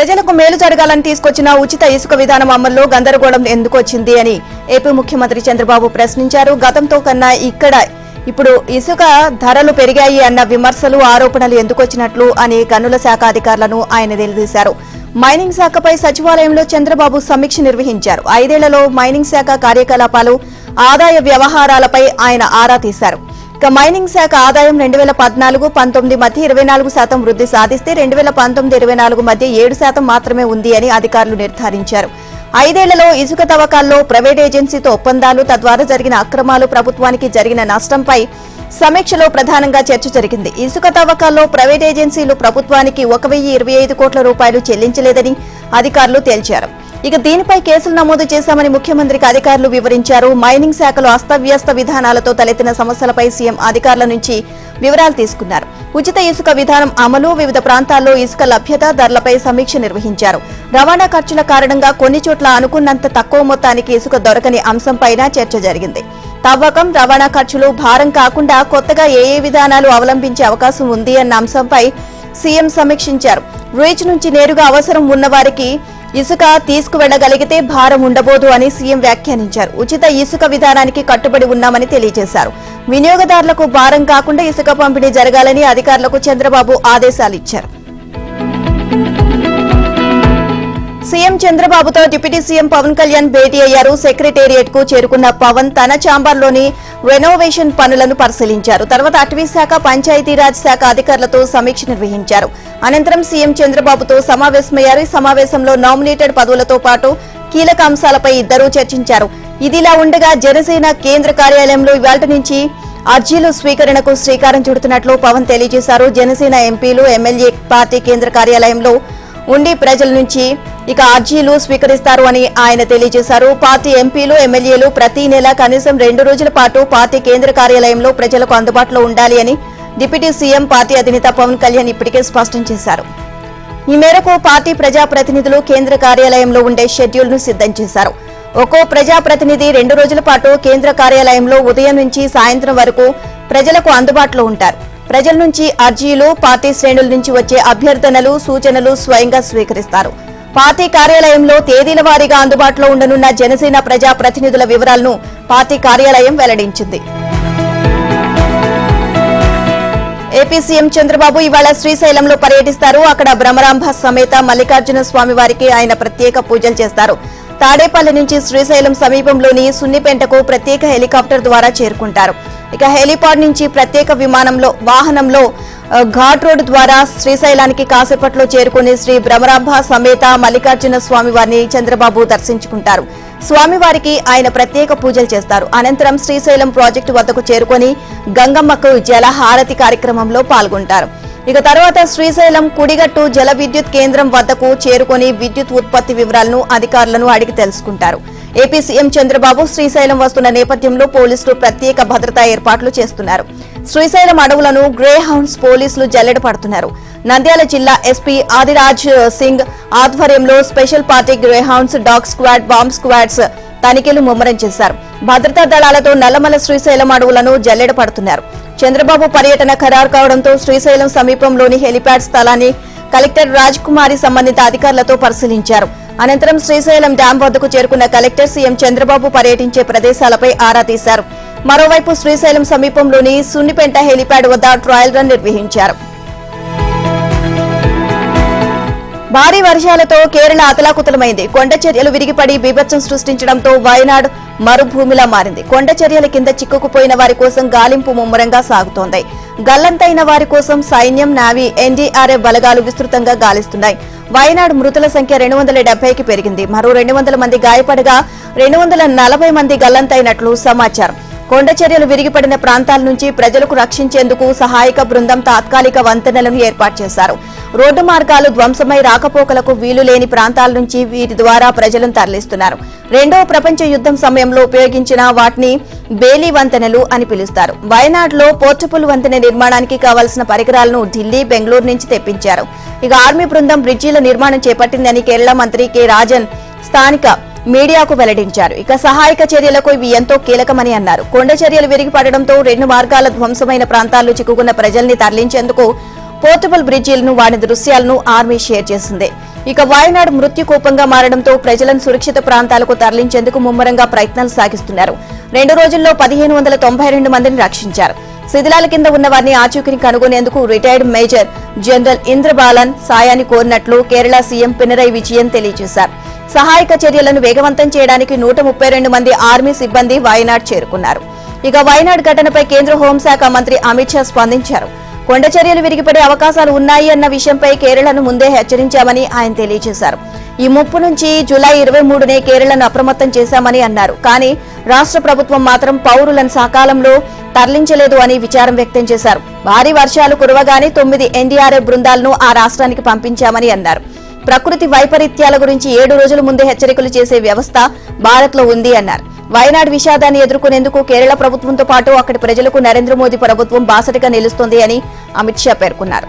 ప్రజలకు మేలు జరగాలని తీసుకొచ్చిన ఉచిత ఇసుక విధానం అమల్లో గందరగోళం ఎందుకు వచ్చింది అని ఏపీ ముఖ్యమంత్రి చంద్రబాబు ప్రశ్నించారు. గతంతో కన్నా ఇప్పుడు ఇసుక ధరలు పెరిగాయి అన్న విమర్శలు, ఆరోపణలు ఎందుకు వచ్చినట్లు అని గనుల శాఖ అధికారులను ఆయన నిలదీశారు. మైనింగ్ శాఖపై సచివాలయంలో చంద్రబాబు సమీక్ష నిర్వహించారు. 5 ఏళ్లలో మైనింగ్ శాఖ కార్యకలాపాలు, ఆదాయ వ్యవహారాలపై ఆయన ఆరా తీశారు. మైనింగ్ శాఖ ఆదాయం 2014-19 మధ్య 24% వృద్ధి సాధిస్తే 2019-24 మధ్య 7% మాత్రమే ఉంది అని అధికారులు నిర్ధారించారు. 5 ఏళ్లలో ఇసుక తవ్వకాల్లో ప్రైవేట్ ఏజెన్సీతో ఒప్పందాలు, తద్వారా జరిగిన అక్రమాలు, ప్రభుత్వానికి జరిగిన నష్టంపై సమీక్షలో ప్రధానంగా చర్చ జరిగింది. ఇసుక తవ్వకాల్లో ప్రైవేట్ ఏజెన్సీలు ప్రభుత్వానికి 1025 కోట్ల రూపాయలు చెల్లించలేదని అధికారులు తేల్చారు. దీనిపై కేసులు నమోదు చేశామని ముఖ్యమంత్రికి అధికారులు వివరించారు. మైనింగ్ శాఖలో అస్తవ్యస్త విధానాలతో తలెత్తిన సమస్యలపై సీఎం అధికారుల నుంచి వివరాలు తీసుకున్నారు. ఉచిత ఇసుక విధానం అమలు, వివిధ ప్రాంతాల్లో ఇసుక లభ్యత, ధరలపై సమీక్ష నిర్వహించారు. రవాణా ఖర్చుల కారణంగా కొన్ని చోట్ల అనుకున్నంత తక్కువ మొత్తానికి ఇసుక దొరకని అంశంపైన చర్చ జరిగింది. తవ్వకం, రవాణా ఖర్చులు భారం కాకుండా కొత్తగా ఏ విధానాలు అవలంబించే అవకాశం ఉంది అన్న అంశంపై సీఎం సమీక్షించారు. రీచ్ నుంచి నేరుగా అవసరం ఉన్నవారికి ఇసుక తీసుకువెళ్లగలిగితే భారం ఉండబోదు అని సీఎం వ్యాఖ్యానించారు. ఉచిత ఇసుక విధానానికి కట్టుబడి ఉన్నామని తెలియజేశారు. వినియోగదారులకు భారం కాకుండా ఇసుక పంపిణీ జరగాలని అధికారులకు చంద్రబాబు ఆదేశాలిచ్చారు. సీఎం చంద్రబాబుతో డిప్యూటీ సీఎం పవన్ కళ్యాణ్ భేటీ అయ్యారు. సెక్రటేరియట్ కు చేరుకున్న పవన్ తన ఛాంబర్లోని రెనోవేషన్ పనులను పరిశీలించారు. తర్వాత అటవీ శాఖ, పంచాయతీరాజ్ శాఖ అధికారులతో సమీక్ష నిర్వహించారు. అనంతరం సీఎం చంద్రబాబుతో సమావేశమయ్యారు. ఈ సమావేశంలో నామినేటెడ్ పదవులతో పాటు కీలక అంశాలపై ఇద్దరూ చర్చించారు. ఇదిలా ఉండగా జనసేన కేంద్ర కార్యాలయంలో ఇవాళ్టి నుంచి అర్జీలు స్వీకరణకు శ్రీకారం చుడుతున్నట్లు పవన్ తెలియజేశారు. జనసేన ఎంపీలు, ఎమ్మెల్యే పార్టీ కేంద్ర కార్యాలయంలో ఉండి ప్రజల నుంచి అర్జీలు స్వీకరిస్తారు అని ఆయన తెలియజేశారు. పార్టీ ఎంపీలు, ఎమ్మెల్యేలు ప్రతి నెల కనీసం 2 రోజుల పాటు పార్టీ కేంద్ర కార్యాలయంలో ప్రజలకు అందుబాటులో ఉండాలి అని డిప్యూటీ సీఎం, పార్టీ అధినేత పవన్ కళ్యాణ్ ఇప్పటికే స్పష్టం చేశారు. ఈ మేరకు పార్టీ ప్రజాప్రతినిధులు కేంద్ర కార్యాలయంలో ఉండే షెడ్యూల్ ను సిద్ధం చేశారు. ఒక్కో ప్రజాప్రతినిధి 2 రోజుల పాటు కేంద్ర కార్యాలయంలో ఉదయం నుంచి సాయంత్రం వరకు ప్రజలకు అందుబాటులో ఉంటారు. ప్రజల నుంచి అర్జీలు, పార్టీ శ్రేణుల నుంచి వచ్చే అభ్యర్థనలు, సూచనలు స్వయంగా స్వీకరిస్తారు. పార్టీ కార్యాలయంలో తేదీల వారీగా అందుబాటులో ఉండనున్న జనసేన ప్రజా ప్రతినిధుల వివరాలను పార్టీ కార్యాలయం వెల్లడించింది. ఏపీ సీఎం చంద్రబాబు ఇవాళ శ్రీశైలంలో పర్యటిస్తారు. అక్కడ భ్రమరాంబ సమేత మల్లికార్జున స్వామి వారికి ఆయన ప్రత్యేక పూజలు చేస్తారు. తాడేపల్లి నుంచి శ్రీశైలం సమీపంలోని సున్నిపెంటకు ప్రత్యేక హెలికాప్టర్ ద్వారా చేరుకుంటారు. హెలిపాడ్ నుంచి ప్రత్యేక వాహనంలో ఘాట్ రోడ్ ద్వారా శ్రీశైలానికి కాసేపట్లో చేరుకుని శ్రీ భ్రమరాంబ సమేత మల్లికార్జున స్వామి వారిని చంద్రబాబు దర్శించుకుంటారు. స్వామివారికి ఆయన ప్రత్యేక పూజలు చేస్తారు. అనంతరం శ్రీశైలం ప్రాజెక్టు వద్దకు చేరుకుని గంగమ్మకు జలహారతి కార్యక్రమంలో పాల్గొంటారు. తర్వాత శ్రీశైలం కుడిగట్టు జల విద్యుత్ కేంద్రం వద్దకు చేరుకుని విద్యుత్ ఉత్పత్తి వివరాలను అధికారులను అడిగి తెలుసుకుంటారు. ఏపీ సీఎం చంద్రబాబు శ్రీశైలం వస్తున్న నేపథ్యంలో పోలీసులు ప్రత్యేక భద్రతా ఏర్పాట్లు చేస్తున్నారు. శ్రీశైలం అడవులను గ్రే హౌండ్స్ పోలీసులు జల్లెడ పడుతున్నారు. నంద్యాల జిల్లా ఎస్పీ ఆదిరాజ్ సింగ్ ఆధ్వర్యంలో special party greyhounds, dog squad, bomb squads తనిఖీలు ముమ్మరం చేశారు. భద్రతా దళాలతో నల్లమల శ్రీశైలం అడవులను జల్లెడ పడుతున్నారు. చంద్రబాబు పర్యటన ఖరారు కావడంతో శ్రీశైలం సమీపంలోని హెలిప్యాడ్ స్థలాన్ని కలెక్టర్ రాజ్ కుమారి సంబంధిత అధికారులతో పరిశీలించారు. అనంతరం శ్రీశైలం డ్యాం వద్దకు చేరుకున్న కలెక్టర్ సీఎం చంద్రబాబు పర్యటించే ప్రదేశాలపై ఆరా తీశారు. మరోవైపు శ్రీశైలం సమీపంలోని సున్నిపెంట హెలిప్యాడ్ వద్ద ట్రయల్ రన్ నిర్వహించారు. భారీ వర్షాలతో కేరళ అతలాకుతలమైంది. కొండ చర్యలు విరిగిపడి బీభత్సం సృష్టించడంతో వయనాడ్ మరుభూమిలా మారింది. కొండ చర్యల కింద చిక్కుకుపోయిన వారి కోసం గాలింపు ముమ్మరంగా సాగుతోంది. గల్లంతైన వారి కోసం సైన్యం, నావీ, ఎన్డీఆర్ఎఫ్ బలగాలు విస్తృతంగా గాలిస్తున్నాయి. వయనాడ్ మృతుల సంఖ్య 270కి పెరిగింది. మరో 200 మంది గాయపడగా 240 మంది గల్లంతైనట్లు సమాచారం. కొండ చర్యలు విరిగిపడిన ప్రాంతాల నుంచి ప్రజలకు రక్షించేందుకు సహాయక బృందం తాత్కాలిక వంతెనలను ఏర్పాటు చేశారు. రోడ్డు మార్గాలు ధ్వంసమై రాకపోకలకు వీలు లేని ప్రాంతాల నుంచి వీటి ద్వారా ప్రజలను తరలిస్తున్నారు. 2వ ప్రపంచ యుద్ధం సమయంలో ఉపయోగించిన వాటిని బేలీ వంతెనలు అని పిలుస్తారు. వయనాడ్లో పోర్టబుల్ వంతెన నిర్మాణానికి కావాల్సిన పరికరాలను ఢిల్లీ, బెంగళూరు నుంచి తెప్పించారు. ఆర్మీ బృందం బ్రిడ్జీల నిర్మాణం చేపట్టిందని కేరళ మంత్రి కె రాజన్ స్థానిక మీడియాకు వెల్లడించారు. సహాయక చర్యలకు ఇవి ఎంతో కీలకమని అన్నారు. కొండ చర్యలు విరిగిపడడంతో 2 మార్గాల ధ్వంసమైన ప్రాంతాల్లో చిక్కుకున్న ప్రజల్ని తరలించేందుకు పోర్టబుల్ బ్రిడ్జీలను వాడి దృశ్యాలను ఆర్మీ షేర్ చేసింది. ఇక వాయనాడ్ మృత్యుకూపంగా మారడంతో ప్రజలను సురక్షిత ప్రాంతాలకు తరలించేందుకు ముమ్మరంగా ప్రయత్నాలు సాగిస్తున్నారు. 2 రోజుల్లో 1592 మందిని రక్షించారు. శిథిలాల కింద ఉన్న వారిని ఆచూకీని కనుగొనేందుకు రిటైర్డ్ మేజర్ జనరల్ ఇంద్రబాలన్ సాయాన్ని కోరినట్లు కేరళ సీఎం పినరై విజయన్ తెలియజేశారు. సహాయక చర్యలను వేగవంతం చేయడానికి 132 మంది ఆర్మీ సిబ్బంది వాయనాడ్ చేరుకున్నారు. ఇక వాయనాడ్ ఘటనపై కేంద్ర హోంశాఖ మంత్రి అమిత్ షా స్పందించారు. కొండ చర్యలు విరిగిపడే అవకాశాలు ఉన్నాయి అన్న విషయంపై కేరళను ముందే హెచ్చరించామని ఆయన తెలియజేశారు. ఈ ముప్పు నుంచి జూలై 23నే కేరళను అప్రమత్తం చేశామని అన్నారు. కానీ రాష్ట్ర ప్రభుత్వం మాత్రం పౌరులను సకాలంలో తరలించలేదు అని విచారం వ్యక్తం చేశారు. భారీ వర్షాలు కురవగానే 9 ఎన్డీఆర్ఎఫ్ బృందాలను ఆ రాష్ట్రానికి పంపించామని అన్నారు. ప్రకృతి వైపరీత్యాల గురించి 7 రోజుల ముందే హెచ్చరికలు చేసే వ్యవస్థ భారత్లో ఉంది అన్నారు. వయనాడ్ విషాదాన్ని ఎదుర్కొనేందుకు కేరళ ప్రభుత్వంతో పాటు అక్కడి ప్రజలకు నరేంద్ర మోదీ ప్రభుత్వం బాసటగా నిలుస్తోంది అని అమిత్ షా పేర్కొన్నారు.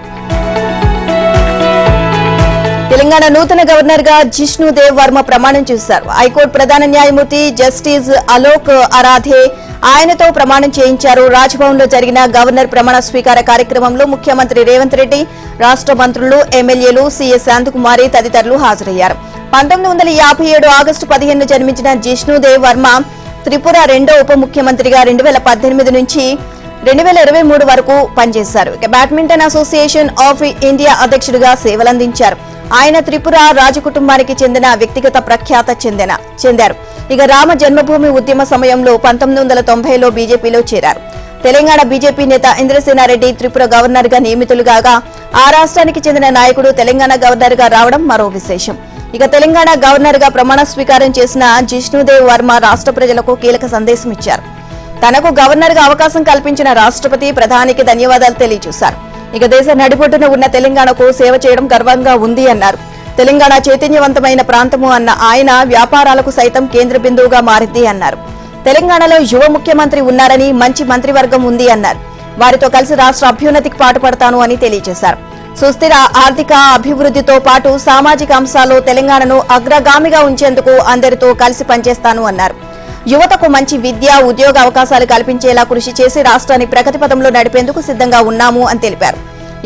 తెలంగాణ నూతన గవర్నర్ గా జిష్ణుదేవ్ వర్మ ప్రమాణం చేశారు. హైకోర్టు ప్రధాన న్యాయమూర్తి జస్టిస్ అలోక్ అరాధే ఆయనతో ప్రమాణం చేయించారు. రాజ్భవన్ లో జరిగిన గవర్నర్ ప్రమాణ స్వీకార కార్యక్రమంలో ముఖ్యమంత్రి రేవంత్ రెడ్డి, రాష్ట్ర మంత్రులు, ఎమ్మెల్యేలు, సీఎస్ శాంతకుమారి తదితరులు హాజరయ్యారు. 1957 ఆగస్టు 15 జన్మించిన జిష్ణుదేవ్ వర్మ త్రిపుర 2వ ఉప ముఖ్యమంత్రిగా 2018 నుంచి 2023 వరకు పనిచేశారు. బ్యాడ్మింటన్ అసోసియేషన్ ఆఫ్ ఇండియా అధ్యక్షుడిగా సేవలందించారు. ఆయన త్రిపుర రాజకుటుంబానికి చెందిన వ్యక్తిగత ప్రఖ్యాత చెందారు. ఇక రామ జన్మభూమి ఉద్యమ సమయంలో 1990లో బీజేపీలో చేరారు. తెలంగాణ బీజేపీ నేత ఇంద్రసేనారెడ్డి త్రిపుర గవర్నర్ గా నియమితులు కాగా ఆ రాష్ట్రానికి చెందిన నాయకుడు తెలంగాణ గవర్నర్ గా రావడం మరో విశేషం. ఇక తెలంగాణ గవర్నర్ గా ప్రమాణ స్వీకారం చేసిన జిష్ణుదేవ్ వర్మ రాష్ట్ర ప్రజలకు కీలక సందేశం ఇచ్చారు. తనకు గవర్నర్ గా అవకాశం కల్పించిన రాష్ట్రపతి, ప్రధానికి ధన్యవాదాలు తెలియజేశారు. ఇక దేశ నడిబొడ్డున ఉన్న తెలంగాణకు సేవ చేయడం గర్వంగా ఉంది అన్నారు. తెలంగాణ చైతన్యవంతమైన ప్రాంతము అన్న ఆయన వ్యాపారాలకు సైతం కేంద్ర బిందువుగా మారింది అన్నారు. తెలంగాణలో యువ ముఖ్యమంత్రి ఉన్నారని, మంచి మంత్రివర్గం ఉంది అన్నారు. వారితో కలిసి రాష్ట్ర అభ్యున్నతికి పాటుపడతాను అని తెలియజేశారు. సుస్థిర ఆర్థిక అభివృద్ధితో పాటు సామాజిక అంశాల్లో తెలంగాణను అగ్రగామిగా ఉంచేందుకు అందరితో కలిసి పనిచేస్తాను అన్నారు. యువతకు మంచి విద్య, ఉద్యోగ అవకాశాలు కల్పించేలా కృషి చేసి రాష్ట్రాన్ని ప్రగతి పథంలో నడిపేందుకు సిద్ధంగా ఉన్నాము అని తెలిపారు.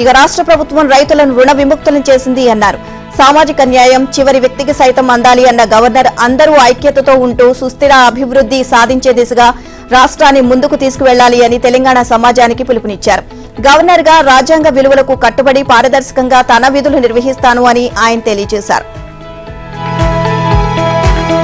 ఇక రాష్ట్ర ప్రభుత్వం రైతులను రుణ విముక్తులను చేసింది అన్నారు. సామాజిక న్యాయం చివరి వ్యక్తికి సైతం అందాలి అన్న గవర్నర్ అందరూ ఐక్యతతో ఉంటూ సుస్థిర అభివృద్ధి సాధించే దిశగా రాష్ట్రాన్ని ముందుకు తీసుకువెళ్లాలి అని తెలంగాణ సమాజానికి పిలుపునిచ్చారు. గవర్నర్ గా రాజ్యాంగ విలువలకు కట్టుబడి పారదర్శకంగా తన విధులు నిర్వహిస్తాను అని ఆయన తెలియజేశారు.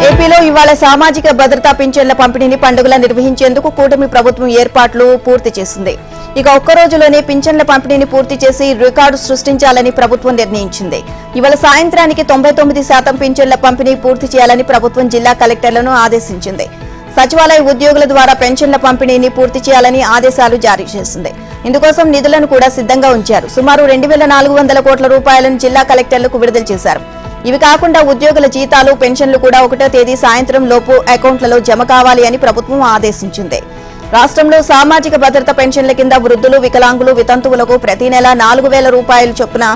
ఏపీలో ఇవాళ సామాజిక భద్రతా పింఛన్ల పంపిణీని పండుగలా నిర్వహించేందుకు కూటమి ప్రభుత్వం ఏర్పాట్లు పూర్తి చేసింది. ఇక ఒక్కరోజులోనే పింఛన్ల పంపిణీని పూర్తి చేసి రికార్డు సృష్టించాలని ప్రభుత్వం నిర్ణయించింది. ఇవాళ సాయంత్రానికి 99% పింఛన్ల పంపిణీ పూర్తి చేయాలని ప్రభుత్వం జిల్లా కలెక్టర్లను ఆదేశించింది. సచివాలయ ఉద్యోగుల ద్వారా పెన్షన్ల పంపిణీని పూర్తి చేయాలని ఆదేశాలు జారీ చేసింది. ఇందుకోసం నిధులను కూడా సిద్ధంగా ఉంచారు. సుమారు 2400 కోట్ల రూపాయలను జిల్లా కలెక్టర్లకు విడుదల చేశారు. ఇవి కాకుండా ఉద్యోగుల జీతాలు, పెన్షన్లు కూడా 1వ తేదీ సాయంత్రం లోపు అకౌంట్లలో జమ కావాలి అని ప్రభుత్వం ఆదేశించింది. రాష్ట్రంలో సామాజిక భద్రత పెన్షన్ల కింద వృద్ధులు, వికలాంగులు, వితంతువులకు ప్రతి నెల 4000 రూపాయలు చొప్పున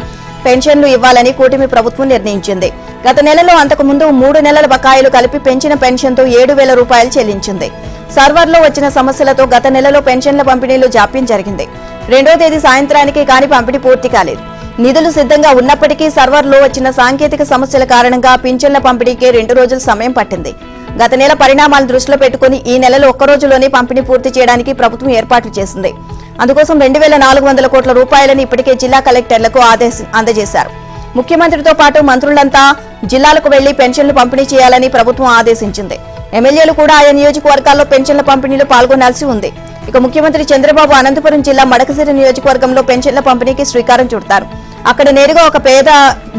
పెన్షన్లు ఇవ్వాలని కూటమి ప్రభుత్వం నిర్ణయించింది. గత నెలలో అంతకుముందు 3 నెలల బకాయిలు కలిపి పెంచిన పెన్షన్తో 7000 రూపాయలు చెల్లించింది. సర్వర్లో వచ్చిన సమస్యలతో గత నెలలో పెన్షన్ల పంపిణీలో జాప్యం జరిగింది. 2వ తేదీ సాయంత్రానికి కానీ పంపిణీ పూర్తి కాలేదు. నిధులు సిద్ధంగా ఉన్నప్పటికీ సర్వర్లో వచ్చిన సాంకేతిక సమస్యల కారణంగా పింఛన్ల పంపిణీకి 2 రోజులు సమయం పట్టింది. గత నెల పరిణామాలు దృష్టిలో పెట్టుకుని ఈ నెలలో ఒక్క రోజులోనే పంపిణీ పూర్తి చేయడానికి ప్రభుత్వం ఏర్పాట్లు చేసింది. అందుకోసం 2400 కోట్ల రూపాయలను ఇప్పటికే జిల్లా కలెక్టర్లకు అందజేశారు. ముఖ్యమంత్రితో పాటు మంత్రులంతా జిల్లాలకు వెళ్లి పెన్షన్లు పంపిణీ చేయాలని ప్రభుత్వం ఆదేశించింది. ఎమ్మెల్యేలు కూడా ఆయా నియోజకవర్గాల్లో పెన్షన్ల పంపిణీలో పాల్గొనాల్సి ఉంది. ఇక ముఖ్యమంత్రి చంద్రబాబు అనంతపురం జిల్లా మడకసిరి నియోజకవర్గంలో పెన్షన్ల పంపిణీకి శ్రీకారం చుడతారు. అక్కడ నేరుగా ఒక పేద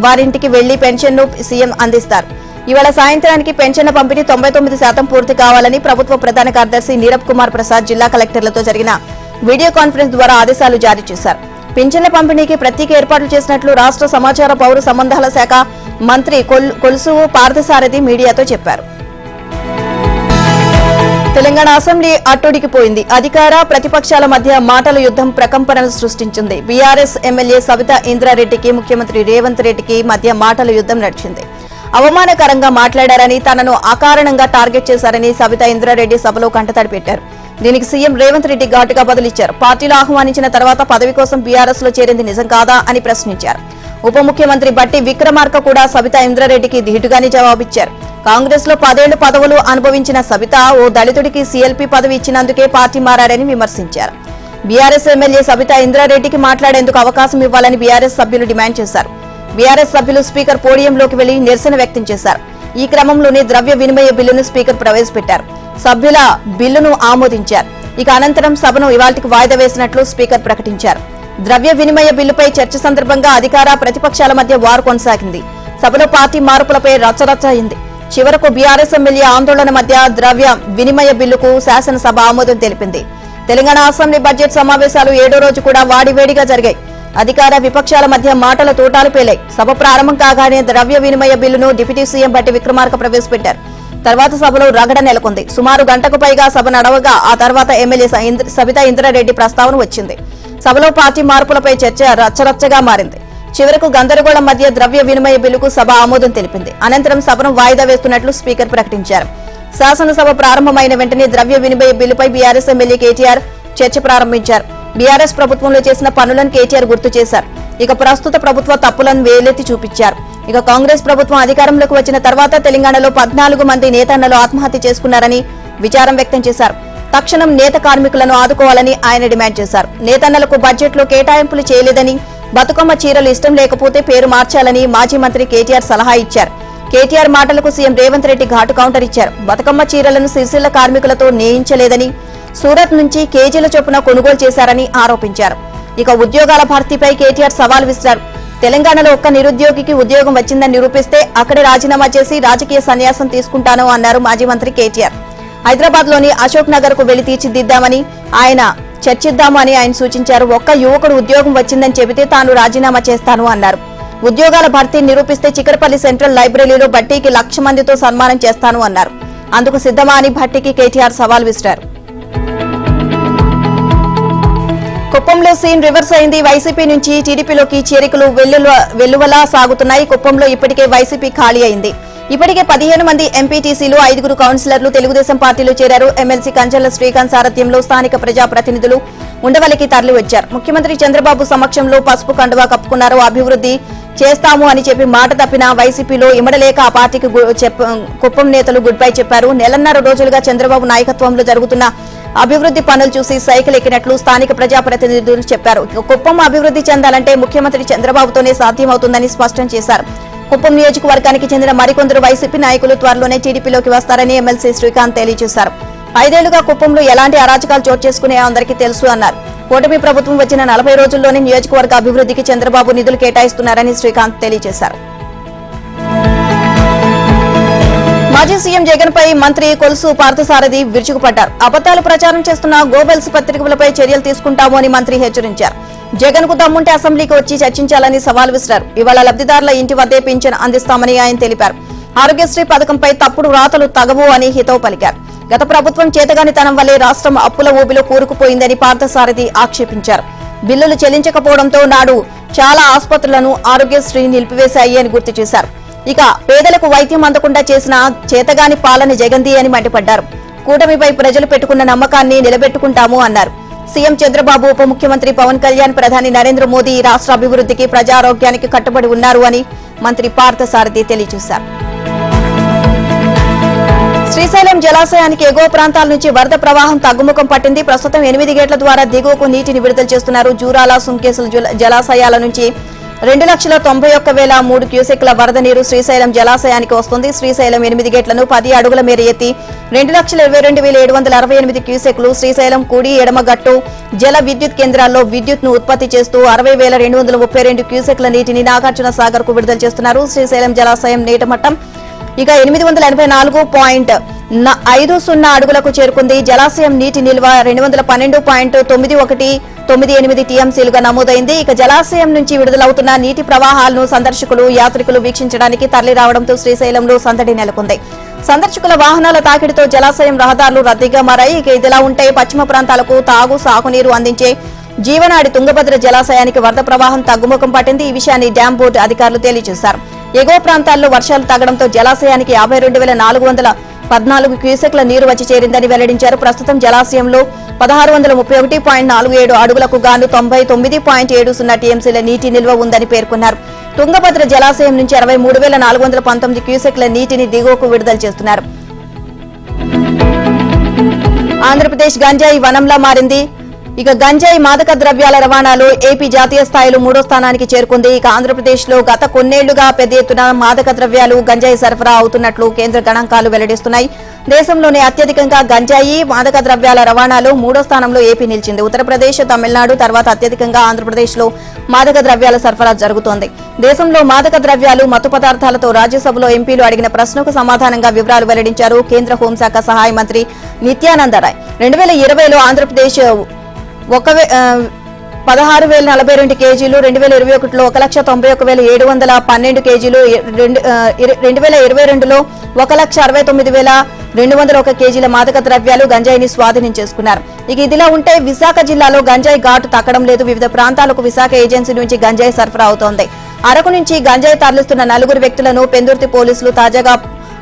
వారింటికి వెళ్లి పెన్షన్ను సీఎం అందిస్తారు. ఇవాళ సాయంత్రానికి పెన్షన్ల పంపిణీ 99% పూర్తి కావాలని ప్రభుత్వ ప్రధాన కార్యదర్శి నీరబ్ కుమార్ ప్రసాద్ జిల్లా కలెక్టర్లతో జరిగిన వీడియో కాన్ఫరెన్స్ ద్వారా ఆదేశాలు జారీ చేశారు. పింఛన్ల పంపిణీకి ప్రత్యేక ఏర్పాట్లు చేసినట్లు రాష్ట్ర సమాచార పౌర సంబంధాల శాఖ మంత్రి కొలుసు పార్థసారథి మీడియాతో చెప్పారు. తెలంగాణ అసెంబ్లీ అట్టుడికిపోయింది. అధికార ప్రతిపక్షాల మధ్య మాటల యుద్ధం ప్రకంపనలు సృష్టించింది. బీఆర్ఎస్ ఎమ్మెల్యే సవితా ఇంద్రారెడ్డికి ముఖ్యమంత్రి రేవంత్ రెడ్డికి మధ్య మాటల యుద్ధం నడిచింది. అవమానకరంగా మాట్లాడారని, తనను అకారణంగా టార్గెట్ చేశారని సవితా ఇంద్రారెడ్డి సభలో కంటతడి పెట్టారు. దీనికి సీఎం రేవంత్ రెడ్డి ఘాటుగా బదులిచ్చారు. పార్టీలో ఆహ్వానించిన తర్వాత పదవి కోసం బీఆర్ఎస్ లో చేరింది నిజం కాదా అని ప్రశ్నించారు. ఉప ముఖ్యమంత్రి బట్టి విక్రమార్క కూడా సబితా ఇంద్రారెడ్డికి ధీటుగానే జవాబిచ్చారు. కాంగ్రెస్ లో 10 ఏళ్లు పదవులు అనుభవించిన సబితా ఓ దళితుడికి సీఎల్పీ పదవి ఇచ్చినందుకే పార్టీ మారారని విమర్శించారు. బీఆర్ఎస్ ఎమ్మెల్యే సబితా ఇంద్రారెడ్డికి మాట్లాడేందుకు అవకాశం ఇవ్వాలని బీఆర్ఎస్ సభ్యులు డిమాండ్ చేశారు. బీఆర్ఎస్ సభ్యులు స్పీకర్ పోడియంలోకి వెళ్లి నిరసన వ్యక్తం చేశారు. ఈ క్రమంలోనే ద్రవ్య వినిమయ బిల్లును స్పీకర్ ప్రవేశపెట్టారు. సభ్యుల బిల్లును ఆమోదించారు. ఇక అనంతరం సభను ఇవాళ్టికి వాయిదా వేసినట్లు స్పీకర్ ప్రకటించారు. ద్రవ్య వినిమయ బిల్లుపై చర్చ సందర్భంగా అధికార ప్రతిపక్షాల మధ్య వారు కొనసాగింది. సభలో పార్టీ మార్పులపై రచ్చరచ్చ అయింది. చివరకు బీఆర్ఎస్ ఎమ్మెల్యే ఆందోళన మధ్య ద్రవ్య వినిమయ బిల్లుకు శాసనసభ ఆమోదం తెలిపింది. తెలంగాణ అసెంబ్లీ బడ్జెట్ సమావేశాలు 7వ రోజు కూడా వాడివేడిగా జరిగాయి. అధికార విపక్షాల మధ్య మాటల తోటాలు పేలాయి. సభ ప్రారంభం కాగానే ద్రవ్య వినిమయ బిల్లును డిప్యూటీ సీఎం బట్టి విక్రమార్క ప్రవేశపెట్టారు. తర్వాత సభలో రగడ నెలకొంది. సుమారు గంటకు పైగా సభ నడవగా ఆ తర్వాత ఎమ్మెల్యే సబితా ఇంద్రారెడ్డి ప్రస్తావన వచ్చింది. సభలో పార్టీ మార్పులపై చర్చ రచ్చరచ్చగా మారింది. చివరకు గందరగోళం మధ్య ద్రవ్య వినిమయ బిల్లుకు సభ ఆమోదం తెలిపింది. అనంతరం సభను వాయిదా వేస్తున్నట్లు స్పీకర్ ప్రకటించారు. శాసనసభ ప్రారంభమైన వెంటనే ద్రవ్య వినిమయ బిల్లుపై బీఆర్ఎస్ ఎమ్మెల్యే కేటీఆర్ చర్చ ప్రారంభించారు. బీఆర్ఎస్ ప్రభుత్వంలో చేసిన పనులను కేటీఆర్ గుర్తు చేశారు. ఇక ప్రస్తుత ప్రభుత్వ తప్పులను వేలెత్తి చూపించారు. ఇక కాంగ్రెస్ ప్రభుత్వం అధికారంలోకి వచ్చిన తర్వాత తెలంగాణలో 14 మంది నేతన్నలు ఆత్మహత్య చేసుకున్నారని విచారం వ్యక్తం చేశారు. తక్షణం నేత కార్మికులను ఆదుకోవాలని ఆయన డిమాండ్ చేశారు. నేతన్నలకు బడ్జెట్లో కేటాయింపులు చేయలేదని, బతుకమ్మ చీరలు ఇష్టం లేకపోతే పేరు మార్చాలని మాజీ మంత్రి కేటీఆర్ సలహా ఇచ్చారు. కేటీఆర్ మాటలకు సీఎం రేవంత్ రెడ్డి ఘాటు కౌంటర్ ఇచ్చారు. బతుకమ్మ చీరలను సిరిసిల్ల కార్మికులతో నేయించలేదని, సూరత్ నుంచి కేజీల చొప్పున కొనుగోలు చేశారని ఆరోపించారు. ఇక ఉద్యోగాల భర్తీపై కేటీఆర్ సవాల్ విసిరారు. తెలంగాణలో ఒక్క నిరుద్యోగికి ఉద్యోగం వచ్చిందని నిరూపిస్తే అక్కడే రాజీనామా చేసి రాజకీయ సన్యాసం తీసుకుంటాను అన్నారు మాజీ మంత్రి కేటీఆర్. హైదరాబాద్ లోని అశోక్ నగర్ కు వెళ్లి తీర్చిదిద్దామని ఆయన చర్చిద్దాము అని ఆయన సూచించారు. ఒక్క యువకుడు ఉద్యోగం వచ్చిందని చెబితే తాను రాజీనామా చేస్తాను అన్నారు. ఉద్యోగాల భర్తీ నిరూపిస్తే చికరపల్లి సెంట్రల్ లైబ్రరీలో భట్టీకి 1,00,000 మందితో సన్మానం చేస్తాను అన్నారు. అందుకు సిద్ధమా అని భట్టీకి కేటీఆర్ సవాల్ విసిరారు. కుప్పంలో సీన్ రివర్స్ అయింది. వైసీపీ నుంచి టీడీపీలోకి చేరికలు వెల్లువలా సాగుతున్నాయి. కుప్పంలో ఇప్పటికే వైసీపీ ఖాళీ అయింది. ఇప్పటికే 15 మంది ఎంపీటీసీలు, 5 కౌన్సిలర్లు తెలుగుదేశం పార్టీలో చేరారు. ఎమ్మెల్సీ కంచెల శ్రీకాంత్ సారథ్యంలో స్థానిక ప్రజాప్రతినిధులు ఉండవల్లికి తరలివచ్చారు. ముఖ్యమంత్రి చంద్రబాబు సమక్షంలో పసుపు కండువా కప్పుకున్నారు. అభివృద్ధి చేస్తాము అని చెప్పి మాట తప్పిన వైసీపీలో ఇమడలేక ఆ పార్టీకి కుప్పం నేతలు గుడ్ బై చెప్పారు. నెలన్నర రోజులుగా చంద్రబాబు నాయకత్వంలో జరుగుతున్న అభివృద్ధి పనులు చూసి సైకిల్ ఎక్కినట్లు స్థానిక ప్రజాప్రతినిధులు చెప్పారు. కుప్పం అభివృద్ధి చెందాలంటే ముఖ్యమంత్రి చంద్రబాబుతోనే సాధ్యమవుతుందని స్పష్టం చేశారు. కుప్పం నియోజకవర్గానికి చెందిన మరికొందరు వైసీపీ నాయకులు త్వరలోనే టీడీపీలోకి వస్తారని ఎమ్మెల్సీ శ్రీకాంత్ తెలియజేశారు. 5 ఏళ్లుగా కుప్పంలో ఎలాంటి అరాచకాలు చోటు చేసుకునే అందరికీ తెలుసు అన్నారు. కూటమి ప్రభుత్వం వచ్చిన 40 రోజుల్లోనే నియోజకవర్గ అభివృద్ధికి చంద్రబాబు నిధులు కేటాయిస్తున్నారని శ్రీకాంత్ తెలియజేశారు. మాజీ సీఎం జగన్ పై మంత్రి కొలుసు పార్థసారథి విరుచుకుపడ్డారు. అబద్దాలు ప్రచారం చేస్తున్న గోబెల్స్ పత్రికలపై చర్యలు తీసుకుంటాము అని మంత్రి హెచ్చరించారు. జగన్ కు దమ్ముంటే అసెంబ్లీకి వచ్చి చర్చించాలని సవాల్ విసిరారు. ఇవాళ లబ్ధిదారుల ఇంటి వద్దే పింఛన్ అందిస్తామని ఆయన తెలిపారు. ఆరోగ్యశ్రీ పథకంపై తప్పుడు రాతలు తగవు అని హితవు పలికారు. గత ప్రభుత్వం చేతగానితనం వల్లే రాష్ట్రం అప్పుల ఊబిలో కూరుకుపోయిందని పార్థసారథి ఆక్షేపించారు. బిల్లులు చెల్లించకపోవడంతో నాడు చాలా ఆసుపత్రులను ఆరోగ్యశ్రీ నిలిపివేశాయి అని గుర్తు చేశారు. ఇక పేదలకు వైద్యం అందకుండా చేసిన చేతగాని పాలన జగన్ది అని మండిపడ్డారు. కూటమిపై ప్రజలు పెట్టుకున్న నమ్మకాన్ని నిలబెట్టుకుంటాము అన్నారు. సీఎం చంద్రబాబు, ఉప ముఖ్యమంత్రి పవన్ కళ్యాణ్, ప్రధాని నరేంద్ర మోదీ రాష్ట్ర అభివృద్ధికి, ప్రజారోగ్యానికి కట్టుబడి ఉన్నారు అని మంత్రి పార్థసారథి తెలియజేశారు. శ్రీశైలం జలాశయానికి ఎగువ ప్రాంతాల నుంచి వరద ప్రవాహం తగ్గుముఖం పట్టింది. ప్రస్తుతం 8 గేట్ల ద్వారా దిగువకు నీటిని విడుదల చేస్తున్నారు. జూరాల, సుంకేసుల జలాశయాల నుంచి 2,91,003 క్యూసెక్ల వరద నీరు శ్రీశైలం జలాశయానికి వస్తుంది. శ్రీశైలం 8 గేట్లను 10 అడుగుల మేర ఎత్తి 2,22,768 క్యూసెక్లు శ్రీశైలం కుడి ఎడమ గట్టు జల విద్యుత్ కేంద్రాల్లో విద్యుత్ ను ఉత్పత్తి చేస్తూ 60,232 క్యూసెక్ల నీటిని నాగార్జున సాగర్ కు విడుదల చేస్తున్నారు. శ్రీశైలం జలాశయం నీటి మట్టం ఇక 884.50 అడుగులకు చేరుకుంది. జలాశయం నీటి నిల్వ 212.9198 టీఎంసీలుగా నమోదైంది. ఇక జలాశయం నుంచి విడుదలవుతున్న నీటి ప్రవాహాలను సందర్శకులు, యాత్రికులు వీక్షించడానికి తరలి రావడంతో శ్రీశైలంలో సందడి నెలకొంది. సందర్శకుల వాహనాల తాకిడితో జలాశయం రహదారులు రద్దీగా మారాయి. ఇక ఇదిలా ఉంటే పశ్చిమ ప్రాంతాలకు తాగు, సాగునీరు అందించే జీవనాడి తుంగభద్ర జలాశయానికి వరద ప్రవాహం తగ్గుముఖం పట్టింది. ఈ విషయాన్ని డ్యాం బోర్డు అధికారులు తెలియజేశారు. ఎగువ ప్రాంతాల్లో వర్షాలు తగ్గడంతో జలాశయానికి 52,400 14 క్యూసెక్ల నీరు వచ్చి చేరిందని వెల్లడించారు. ప్రస్తుతం జలాశయంలో 1631.47 అడుగులకు గాను 99.70 టీఎంసీల నీటి నిల్వ ఉందని పేర్కొన్నారు. తుంగభద్ర జలాశయం నుంచి 63,419 క్యూసెక్ల నీటిని దిగువకు విడుదల చేస్తున్నారు. ఆంధ్రప్రదేశ్ గంజాయి వనంలా మారింది. ఇక గంజాయి మాదక ద్రవ్యాల రవాణాలో ఏపీ జాతీయ స్థాయిలో 3వ స్థానానికి చేరుకుంది. ఇక ఆంధ్రప్రదేశ్ లో గత కొన్నేళ్లుగా పెద్ద ఎత్తున మాదక ద్రవ్యాలు గంజాయి సరఫరా అవుతున్నట్లు కేంద్ర గణాంకాలు వెల్లడిస్తున్నాయి. దేశంలోనే అత్యధికంగా గంజాయి మాదక ద్రవ్యాల రవాణాలో 3వ స్థానంలో ఏపీ నిలిచింది. ఉత్తరప్రదేశ్, తమిళనాడు తర్వాత అత్యధికంగా ఆంధ్రప్రదేశ్ లో మాదక ద్రవ్యాల సరఫరా జరుగుతోంది. దేశంలో మాదక ద్రవ్యాలు, మత్తు పదార్థాలతో రాజ్యసభలో ఎంపీలు అడిగిన ప్రశ్నకు సమాధానంగా వివరాలు వెల్లడించారు కేంద్ర హోంశాఖ సహాయ మంత్రి నిత్యానంద రాయ్. 2020లో ఆంధ్రప్రదేశ్ 16,042 కేజీలు, 2021లో 1,91,712 కేజీలు, 2022లో 1,69,201 కేజీల మాదక ద్రవ్యాలు గంజాయిని స్వాధీనం చేసుకున్నారు. ఇక ఇదిలా ఉంటే విశాఖ జిల్లాలో గంజాయి ఘాటు తగ్గడం లేదు. వివిధ ప్రాంతాలకు విశాఖ ఏజెన్సీ నుంచి గంజాయి సరఫరా అవుతోంది. అరకు నుంచి గంజాయి తరలిస్తున్న 4 వ్యక్తులను పెందుర్తి పోలీసులు తాజాగా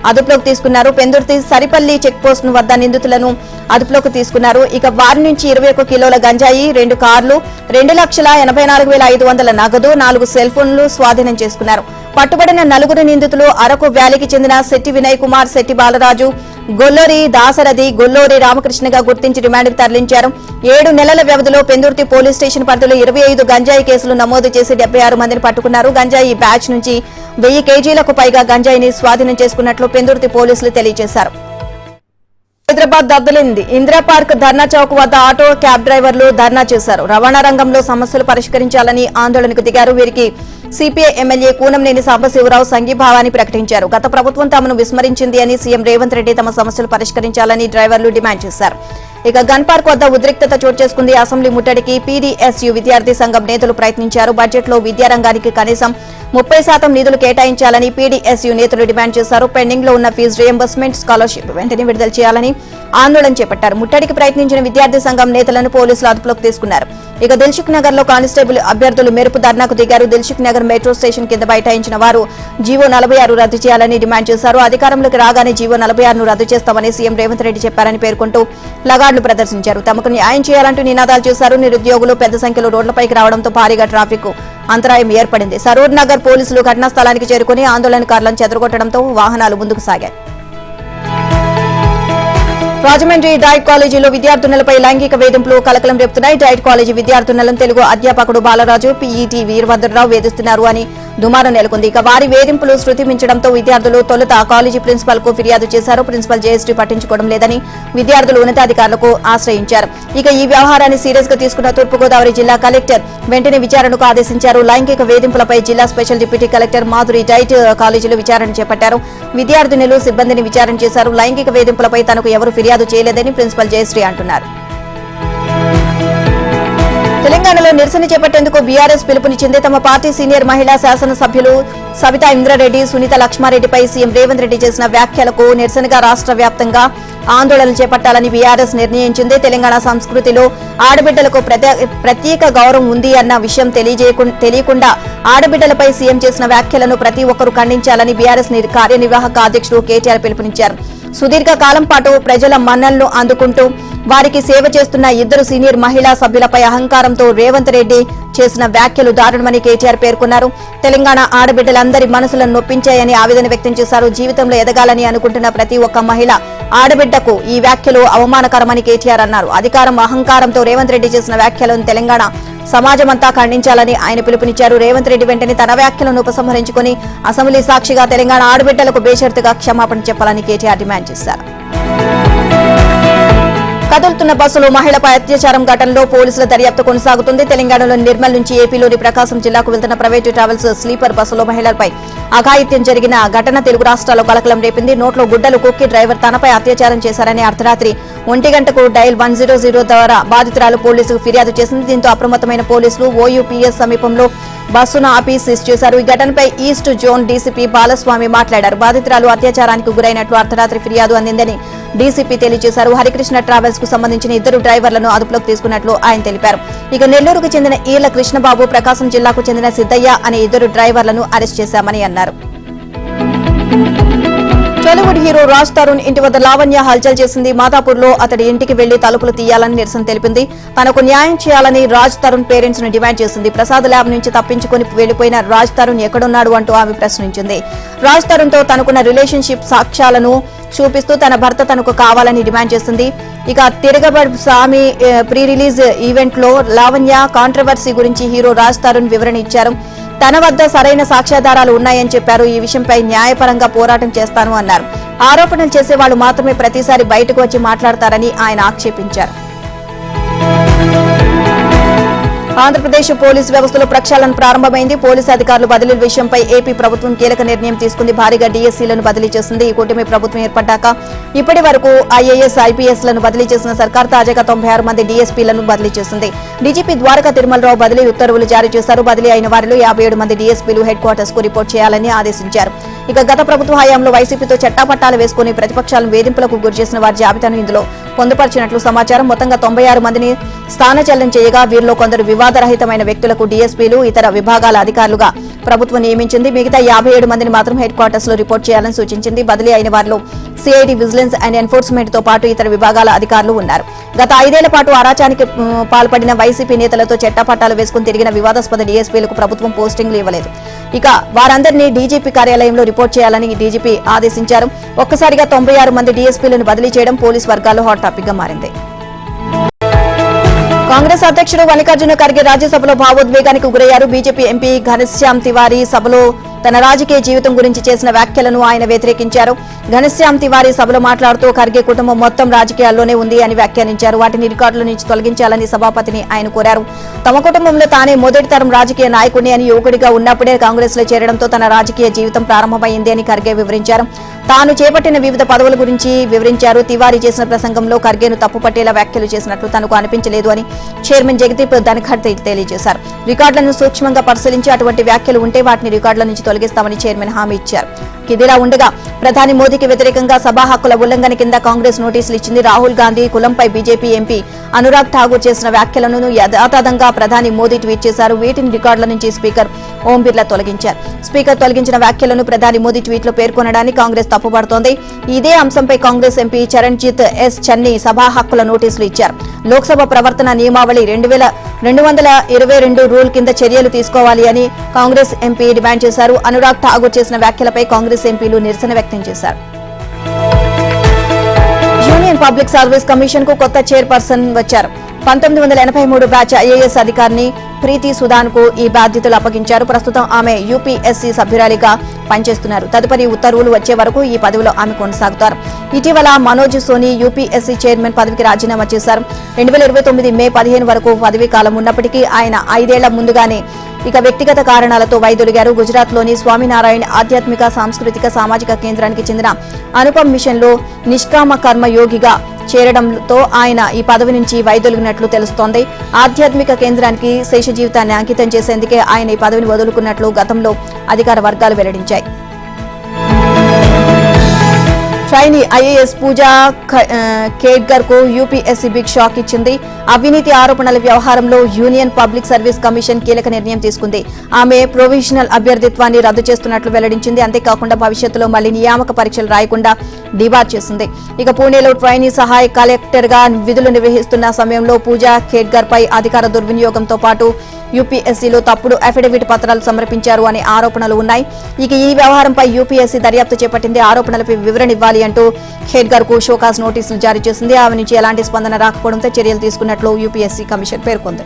అదుపులోకి తీసుకున్నారు. పెందుర్తి సరిపల్లి చెక్ పోస్ట్ వద్ద నిందితులను అదుపులోకి తీసుకున్నారు. ఇక వారి నుంచి 21 కిలోల గంజాయి, 2 కార్లు, 2,84,500 నగదు, 4 సెల్ ఫోన్లు స్వాధీనం చేసుకున్నారు. పట్టుబడిన 4 నిందితులు అరకు వ్యాలీకి చెందిన శెట్టి వినయ్ కుమార్, శెట్టి బాలరాజు, గొల్లూరి దాసరథి, గొల్లూరి రామకృష్ణగా గుర్తించి రిమాండ్కు తరలించారు. 7 నెలల వ్యవధిలో పెందుర్తి పోలీస్ స్టేషన్ పరిధిలో 25 గంజాయి కేసులు నమోదు చేసి 76 మందిని పట్టుకున్నారు. గంజాయి బ్యాచ్ నుంచి 1000 కేజీలకు పైగా గంజాయిని స్వాధీనం చేసుకున్నట్లు పెందుర్తి పోలీసులు తెలియజేశారు. హైదరాబాద్ దద్దలింది. ఇందిరా పార్క్ ధర్నా చౌక్ వద్ద ఆటో, క్యాబ్ డ్రైవర్లు ధర్నా చేశారు. రవాణా రంగంలో సమస్యలు పరిష్కరించాలని ఆందోళనకు దిగారు. వీరికి సిపిఐ ఎమ్మెల్యే కూనంనేని సాంబశివరావు సంఘీభావాన్ని ప్రకటించారు. గత ప్రభుత్వం తమను విస్మరించింది అని సీఎం రేవంత్ రెడ్డి తమ సమస్యలు పరిష్కరించాలని డ్రైవర్లు డిమాండ్ చేశారు. ఇక గన్ పార్క్ వద్ద ఉద్రిక్తత చోటు చేసుకుంది. అసెంబ్లీ ముట్టడికి పీడీఎస్యూ విద్యార్థి సంఘం నేతలు ప్రయత్నించారు. బడ్జెట్లో విద్యారంగానికి కనీసం 30% నిధులు కేటాయించాలని పీడీఎస్యూ నేతలు డిమాండ్ చేశారు. పెండింగ్ లో ఉన్న ఫీజు రియంబర్స్మెంట్, స్కాలర్షిప్ వెంటనే విడుదల చేయాలని ఆందోళన చేపట్టారు. ముట్టడికి ప్రయత్నించిన విద్యార్థి సంఘం నేతలను పోలీసులు అదుపులోకి తీసుకున్నారు. ఇక దిల్సుఖ్ నగర్ లో కానిస్టేబుల్ అభ్యర్థులు మెరుపు ధర్నాకు దిగారు. దిల్సుఖ్ నగర్ మెట్రో స్టేషన్ కింద బైఠాయించిన వారు జీవో 46 రద్దు చేయాలని డిమాండ్ చేశారు. అధికారంలోకి రాగానే జీవో 46ను రద్దు చేస్తామని సీఎం రేవంత్ రెడ్డి చెప్పారని పేర్కొంటూ ప్లగార్డులు ప్రదర్శించారు. తమకు న్యాయం చేయాలంటూ నినాదాలు చేశారు. నిరుద్యోగులు పెద్ద సంఖ్యలో రోడ్లపైకి రావడంతో భారీగా ట్రాఫిక్ అంతరాయం ఏర్పడింది. సరూర్ నగర్ పోలీసులు ఘటనా స్థలానికి చేరుకుని ఆందోళనకారులను చెదరగొట్టడంతో వాహనాలు ముందుకు సాగాయి. రాజమండ్రి డైట్ కాలేజీలో విద్యార్థినులపై లైంగిక వేధింపులు కలకలం రేపుతున్నాయి. డైట్ కాలేజీ విద్యార్థినులను తెలుగు అధ్యాపకుడు బాలరాజు, పీఈటీ వీరభద్రరావు వేధిస్తున్నారు అని దుమారం నెలకొంది. ఇక వారి వేధింపులు శృతి మించడంతో విద్యార్థులు తొలుత కాలేజీ ప్రిన్సిపల్ కు ఫిర్యాదు చేశారు. ప్రిన్సిపల్ జేఎస్టీ పట్టించుకోవడం లేదని విద్యార్థులు ఉన్నతాధికారులకు ఆశ్రయించారు. ఇక ఈ వ్యవహారాన్ని సీరియస్ గా తీసుకున్న తూర్పుగోదావరి జిల్లా కలెక్టర్ వెంటనే విచారణకు ఆదేశించారు. లైంగిక వేధింపులపై జిల్లా special deputy collector Madhuri diet కాలేజీలో విచారణ చేపట్టారు. విద్యార్థినులు, సిబ్బందిని విచారణ చేశారు. లైంగిక వేధింపులపై తనకు ఎవరు ఫిర్యాదు చేయలేదని ప్రిన్సిపల్ జయశ్రీ అంటున్నారు. తెలంగాణలో నిరసన చేపట్టేందుకు బీఆర్ఎస్ పిలుపునిచ్చింది. తమ పార్టీ సీనియర్ మహిళా శాసనసభ్యులు సవితా ఇంద్రారెడ్డి, సునీత లక్ష్మారెడ్డిపై సీఎం రేవంత్ రెడ్డి చేసిన వ్యాఖ్యలకు నిరసనగా రాష్ట్ర వ్యాప్తంగా ఆందోళనలు చేపట్టాలని బీఆర్ఎస్ నిర్ణయించింది. తెలంగాణ సంస్కృతిలో ఆడబిడ్డలకు ప్రత్యేక గౌరవం ఉంది అన్న విషయం తెలియకుండా ఆడబిడ్డలపై సీఎం చేసిన వ్యాఖ్యలను ప్రతి ఒక్కరూ ఖండించాలని బీఆర్ఎస్ కార్యనిర్వాహక అధ్యక్షుడు కేటీఆర్ పిలుపునిచ్చారు. సుదీర్ఘ కాలం పాటు ప్రజల మన్ననలు అందుకుంటూ వారికి సేవ చేస్తున్న 2 సీనియర్ మహిళా సభ్యులపై అహంకారంతో రేవంత్ రెడ్డి చేసిన వ్యాఖ్యలు దారుణమని కేటీఆర్ పేర్కొన్నారు. తెలంగాణ ఆడబిడ్డలందరి మనసులను నొప్పించాయని ఆవేదన వ్యక్తం చేశారు. జీవితంలో ఎదగాలని అనుకుంటున్న ప్రతి ఒక్క మహిళ ఆడబిడ్డకు ఈ వ్యాఖ్యలు అవమానకరమని కేటీఆర్ అన్నారు. అహంకారంతో రేవంత్ రెడ్డి చేసిన వ్యాఖ్యలను తెలంగాణ సమాజమంతా ఖండించాలని ఆయన పిలుపునిచ్చారు. రేవంత్ రెడ్డి వెంటనే తన వ్యాఖ్యలను ఉపసంహరించుకుని అసెంబ్లీ సాక్షిగా తెలంగాణ ఆడబిడ్డలకు బేషరతుగా క్షమాపణ చెప్పాలని కేటీఆర్ డిమాండ్ చేశారు. కదులుతున్న బస్సులో మహిళపై అత్యాచారం ఘటనలో పోలీసుల దర్యాప్తు కొనసాగుతుంది. తెలంగాణలోని నిర్మల్ నుంచి ఏపీలోని ప్రకాశం జిల్లాకు వెళ్తున్న ప్రైవేటు ట్రావెల్స్ స్లీపర్ బస్సులో మహిళలపై అఘాయిత్యం జరిగిన ఘటన తెలుగు రాష్ట్రాల్లో కలకలం రేపింది. నోట్లో గుడ్డలు కుక్కి డ్రైవర్ తనపై అత్యాచారం చేశారని అర్ధరాత్రి 1 గంటకు డయల్ 100 ద్వారా బాధితురాలు పోలీసుకు ఫిర్యాదు చేసింది. దీంతో అప్రమత్తమైన పోలీసులు ఓయూపీఎస్ సమీపంలో బస్సును ఆపి సీజ్ చేశారు. ఈ ఘటనపై ఈస్ట్ జోన్ డీసీపీ బాలస్వామి మాట్లాడారు. బాధితురాలు అత్యాచారానికి గురైనట్లు అర్ధరాత్రి ఫిర్యాదు అందిందని డీసీపీ తెలియజేశారు. హరికృష్ణ ట్రావెల్స్ కు సంబంధించిన 2 డ్రైవర్లను అదుపులోకి తీసుకున్నట్లు ఆయన తెలిపారు. ఇక నెల్లూరుకు చెందిన ఈళ్ల కృష్ణబాబు, ప్రకాశం జిల్లాకు చెందిన సిద్దయ్య అనే 2 డ్రైవర్లను అరెస్ట్ చేశామని అన్నారు. టాలీవుడ్ హీరో రాజ్ తరుణ్ ఇంటి వద్ద లావణ్య హల్చల్ చేసింది. మాదాపూర్లో అతడి ఇంటికి వెళ్లి తలుపులు తీయాలని నిరసన తెలిపింది. తనకు న్యాయం చేయాలని రాజ్ తరుణ్ పేరెంట్స్ ను డిమాండ్ చేసింది. ప్రసాద్ ల్యాబ్ నుంచి తప్పించుకుని వెళ్లిపోయిన రాజ్ తరుణ్ ఎక్కడున్నాడు అంటూ ఆమె ప్రశ్నించింది. రాజ్ తరుణ్ తో తనకున్న రిలేషన్షిప్ సాక్ష్యాలను చూపిస్తూ తన భర్త తనకు కావాలని డిమాండ్ చేసింది. ఇక తిరగబడి స్వామి ప్రీ రిలీజ్ ఈవెంట్ లో లావణ్య కాంట్రవర్సీ గురించి హీరో రాజ్ తరుణ్ వివరణ ఇచ్చారు. తన వద్ద సరైన సాక్ష్యాధారాలు ఉన్నాయని చెప్పారు. ఈ విషయంపై న్యాయపరంగా పోరాటం చేస్తాను అన్నారు. ఆరోపణలు చేసేవాళ్లు మాత్రమే ప్రతిసారి బయటకు వచ్చి మాట్లాడతారని ఆయన ఆక్షేపించారు. ఆంధ్రప్రదేశ్ పోలీసు వ్యవస్థలో ప్రక్షాళన ప్రారంభమైంది. పోలీసు అధికారులు బదిలీల విషయంపై ఏపీ ప్రభుత్వం కీలక నిర్ణయం తీసుకుంది. భారీగా డీఎస్సీలను బదిలీ చేసింది. ఈ కూటమి ప్రభుత్వం ఏర్పడ్డాక ఇప్పటి వరకు ఐఏఎస్, ఐపీఎస్ లను బదిలీ చేసిన సర్కార్ తాజాగా 96 మంది డీఎస్పీలను బదిలీ చేసింది. డీజీపీ ద్వారకా తిరుమలరావు బదిలీ ఉత్తర్వులు జారీ చేశారు. బదిలీ అయిన వారిలో 57 మంది డీఎస్పీలు హెడ్ క్వార్టర్స్ కు రిపోర్ట్ చేయాలని ఆదేశించారు. ఇక గత ప్రభుత్వ హయాంలో వైసీపీతో చట్టాపట్టాలు వేసుకుని ప్రతిపక్షాలను వేధింపులకు గురిచేసిన వారి జాబితాను ఇందులో పొందుపరిచినట్లు సమాచారం. మొత్తంగా 96 మందిని స్థానచలనం చేయగా వీరిలో కొందరు వివాదరహితమైన వ్యక్తులకు డీఎస్పీలు, ఇతర విభాగాల అధికారులుగా ప్రభుత్వం నియమించింది. మిగతా 57 మందిని మాత్రం హెడ్ క్వార్టర్స్ లో రిపోర్ట్ చేయాలని సూచించింది. బదిలీ అయిన వారిలో సిఐడి, విజిలెన్స్ అండ్ ఎన్ఫోర్స్మెంట్ తో పాటు ఇతర విభాగాల అధికారులు ఉన్నారు. గత 5 ఏళ్ల పాటు అరాచకానికి పాల్పడిన వైసీపీ నేతలతో చట్టపట్టాలు వేసుకుని తిరిగిన వివాదాస్పద డీఎస్పీలకు ప్రభుత్వం పోస్టింగ్లు ఇవ్వలేదు. ఇక వారందరినీ డీజీపీ కార్యాలయంలో రిపోర్ట్ చేయాలని డీజీపీ ఆదేశించారు. ఒక్కసారిగా 96 మంది డీఎస్పీలను బదిలీ చేయడం పోలీస్ వర్గాల్లో హాట్ టాపిక్ గా మారింది. కాంగ్రెస్ అధ్యక్షుడు మల్లికార్జున ఖర్గే రాజ్యసభలో భావోద్వేగానికి గురయ్యారు. బీజేపీ ఎంపీ ఘనశ్యామ్ తివారీ సభలో తన రాజకీయ జీవితం గురించి చేసిన వ్యాఖ్యలను ఆయన వ్యతిరేకించారు. ఘనశ్యామ్ తివారీ సభలో మాట్లాడుతూ ఖర్గే కుటుంబం మొత్తం రాజకీయాల్లోనే ఉంది అని వ్యాఖ్యానించారు. వాటిని రికార్డుల నుంచి తొలగించాలని సభాపతిని ఆయన కోరారు. తమ కుటుంబంలో తానే మొదటి తరం రాజకీయ నాయకుడిని అని యువకుడిగా ఉన్నప్పుడే కాంగ్రెస్ లో చేరడంతో తన రాజకీయ జీవితం ప్రారంభమైంది అని ఖర్గే వివరించారు. తాను చేపట్టిన వివిధ పదవుల గురించి వివరించారు. తివారీ చేసిన ప్రసంగంలో ఖర్గేను తప్పుపట్టేలా వ్యాఖ్యలు చేసినట్లు తనకు అనిపించలేదు అని చైర్మన్ జగదీప్ ధన్ఖర్ తెలియజేశారు. రికార్డులను సూక్ష్మంగా పరిశీలించి అటువంటి వ్యాఖ్యలు ఉంటే వాటిని రికార్డుల నుంచి తొలగిస్తామని చైర్మన్ హామీ ఇచ్చారు. ఇదిలా ఉండగా ప్రధాని మోదీకి వ్యతిరేకంగా సభా హక్కుల ఉల్లంఘన కింద కాంగ్రెస్ నోటీసులు ఇచ్చింది. రాహుల్ గాంధీ కులంపై బీజేపీ ఎంపీ అనురాగ్ ఠాగూర్ చేసిన వ్యాఖ్యలను యథాతథంగా ప్రధాని మోదీ ట్వీట్ చేశారు. వీటిని రికార్డుల నుంచి స్పీకర్ ఓం బిర్లా తొలగించారు. స్పీకర్ తొలగించిన వ్యాఖ్యలను ప్రధాని మోదీ ట్వీట్ లో పేర్కొనడాన్ని కాంగ్రెస్ తప్పుపడుతోంది. ఇదే అంశంపై కాంగ్రెస్ ఎంపీ చరణ్జీత్ ఎస్ చన్నీ సభా హక్కుల నోటీసులు ఇచ్చారు. లోక్సభ ప్రవర్తన నియమావళి 2222 రూల్ కింద చర్యలు తీసుకోవాలి అని కాంగ్రెస్ ఎంపీ డిమాండ్ చేశారు. అనురాగ్ ఠాగూర్ చేసిన వ్యాఖ్యలపై కాంగ్రెస్ ఎంపీలు నిరసన వ్యక్తం చేశారు. యూనియన్ పబ్లిక్ సర్వీస్ కమిషన్ కు కొత్త చైర్పర్సన్ వచ్చారు. 1983 బ్యాచ్ ఐఏఎస్ అధికారిని ప్రీతి సుదాన్ కు ఈ బాధ్యతలు అప్పగించారు. ప్రస్తుతం ఆమె యూపీఎస్సీ సభ్యురాలిగా పనిచేస్తున్నారు. తదుపరి ఉత్తర్వులు వచ్చే వరకు ఈ పదవిలో ఆమె కొనసాగుతారు. ఇటీవల మనోజ్ సోని యూపీఎస్సీ చైర్మన్ పదవికి రాజీనామా చేశారు. 2029 మే 15 వరకు పదవీ కాలం ఉన్నప్పటికీ ఆయన 5 ఏళ్ల ముందుగానే ఇక వ్యక్తిగత కారణాలతో వైదొలిగారు. గుజరాత్ లోని స్వామినారాయణ ఆధ్యాత్మిక, సాంస్కృతిక, సామాజిక కేంద్రానికి చెందిన అనుపమ్ మిషన్ లో నిష్కామ కర్మ యోగిగా చేరడంతో ఆయన ఈ పదవి నుంచి వైదొలిగినట్లు తెలుస్తోంది. ఆధ్యాత్మిక కేంద్రానికి శేష జీవితాన్ని అంకితం చేసేందుకే ఆయన ఈ పదవిని వదులుకున్నట్లు గతంలో అధికార వర్గాలు వెల్లడించాయి. ట్రైనీ ఐఏఎస్ పూజా ఖేడ్కర్ కు యూపీఎస్సీ బిగ్ షాక్ ఇచ్చింది. అవినీతి ఆరోపణల వ్యవహారంలో యూనియన్ పబ్లిక్ సర్వీస్ కమిషన్ కీలక నిర్ణయం తీసుకుంది. ఆమె ప్రొవిజనల్ అభ్యర్థిత్వాన్ని రద్దు చేస్తున్నట్లు వెల్లడించింది. అంతేకాకుండా భవిష్యత్తులో మళ్లీ నియామక పరీక్షలు రాయకుండా డిబార్ చేసింది. ఇక పూణేలో ట్రైనీ సహాయ కలెక్టర్ గా విధులు నిర్వహిస్తున్న సమయంలో పూజా ఖేడ్కర్ పై అధికార దుర్వినియోగంతో పాటు యూపీఎస్సీలో తప్పుడు అఫిడవిట్ పత్రాలు సమర్పించారు అనే ఆరోపణలు ఉన్నాయి. ఇక ఈ వ్యవహారంపై యూపీఎస్సీ దర్యాప్తు చేపట్టింది. ఆరోపణలపై వివరణ ఇవ్వాలి అంటూ ఖేడ్కర్ కు షోకాజ్ నోటీసులు జారీ చేసింది. ఆమె నుంచి ఎలాంటి స్పందన రాకపోవడంతో చర్యలు తీసుకున్నట్లు యూపీఎస్సీ కమిషన్ పేర్కొంది.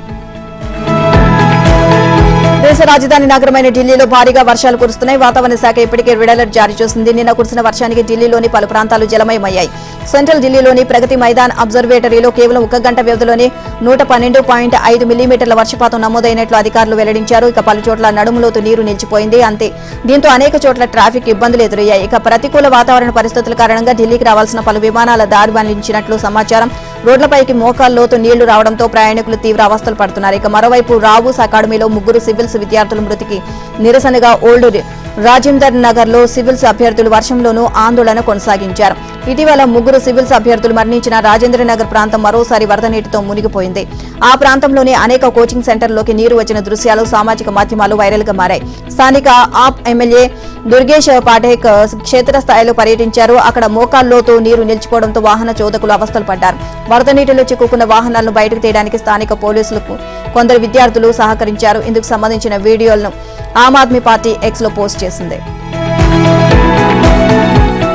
దేశ రాజధాని నగరమైన ఢిల్లీలో భారీగా వర్షాలు కురుస్తున్నాయి. వాతావరణ శాఖ ఇప్పటికే రెడ్ అలర్ట్ జారీ చేసింది. నిన్న కురిసిన వర్షానికి ఢిల్లీలోని పలు ప్రాంతాలు జలమయమయ్యాయి. సెంట్రల్ ఢిల్లీలోని ప్రగతి మైదాన్ అబ్జర్వేటరీలో కేవలం 1 గంట వ్యవధిలోనే 112.5 మిల్లీమీటర్ల వర్షపాతం నమోదైనట్లు అధికారులు వెల్లడించారు. ఇక పలు చోట్ల నడుములోతు నీరు నిలిచిపోయింది. అంతే దీంతో అనేక చోట్ల ట్రాఫిక్ ఇబ్బందులు ఎదురయ్యాయి. ఇక ప్రతికూల వాతావరణ పరిస్థితుల కారణంగా ఢిల్లీకి రావాల్సిన పలు విమానాల దారి మళ్లించినట్లు సమాచారం. రోడ్లపైకి మోకాల్లోతు నీళ్లు రావడంతో ప్రయాణికులు తీవ్ర అవస్థలు పడుతున్నారు. ఇక మరోవైపు రావుస్ అకాడమీలో 3 సివిల్స్ విద్యార్థుల మృతికి నిరసనగా ఓల్డ్ రాజేందర్ నగర్ లో సివిల్స్ అభ్యర్థులు వర్షంలోనూ ఆందోళన కొనసాగించారు. ఇటీవల 3 సివిల్స్ అభ్యర్థులు మరణించిన రాజేంద్ర నగర్ ప్రాంతం మరోసారి వరద నీటితో మునిగిపోయింది. ఆ ప్రాంతంలోని అనేక కోచింగ్ సెంటర్లోకి నీరు వచ్చిన దృశ్యాలు సామాజిక మాధ్యమాలు వైరల్ గా మారాయి. స్థానిక ఆప్ ఎమ్మెల్యే దుర్గేష్ పాఠేక్ క్షేత్రస్థాయిలో పర్యటించారు. అక్కడ మోకాల్లోతూ నీరు నిలిచిపోవడంతో వాహన చోదకులు అవస్థలు పడ్డారు. వరద నీటిలో చిక్కుకున్న వాహనాలను బయటకు తీయడానికి స్థానిక పోలీసులకు కొందరు విద్యార్థులు సహకరించారు. ఇందుకు సంబంధించిన వీడియోలను ఆమ్ ఆద్మీ పార్టీ ఎక్స్ లో పోస్ట్ చేసింది.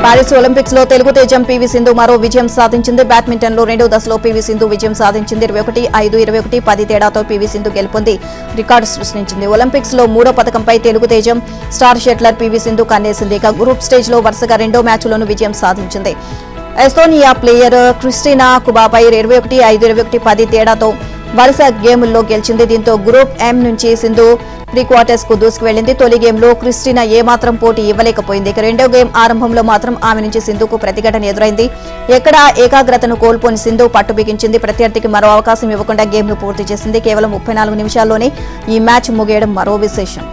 పారిస్ ఒలింపిక్స్ లో తెలుగు తేజం పీవీ సింధు మరో విజయం సాధించింది. బ్యాడ్మింటన్ లో 2వ దశలో పీవీ సింధు విజయం సాధించింది. 21-5, 21-10 తేడాతో పీవీ సింధు గెలుపొంది రికార్డు సృష్టించింది. ఒలింపిక్స్ లో 3వ పథకంపై తెలుగు తేజం స్టార్ షట్లర్ పీవీ సింధు కన్నేసింది. ఇక గ్రూప్ స్టేజ్ లో వరుసగా 2వ మ్యాచ్లోనూ విజయం సాధించింది. ఎస్తోనియా ప్లేయర్ క్రిస్టినా కుబాపై 21-5, 21-10 తేడాతో వరుస గేముల్లో గెలిచింది. దీంతో గ్రూప్ ఎం నుంచి సింధు ప్రీ క్వార్టర్స్ కు దూసుకువెళ్లింది. తొలి గేమ్లో క్రిస్టినా ఏమాత్రం పోటీ ఇవ్వలేకపోయింది. ఇక 2వ గేమ్ ఆరంభంలో మాత్రం ఆమె నుంచి సింధుకు ప్రతిఘటన ఎదురైంది. ఎక్కడా ఏకాగ్రతను కోల్పోని సింధు పట్టు బిగించింది. ప్రత్యర్థికి మరో అవకాశం ఇవ్వకుండా గేమ్ను పూర్తి చేసింది. కేవలం 34 నిమిషాల్లోనే ఈ మ్యాచ్ ముగియడం మరో విశేషం.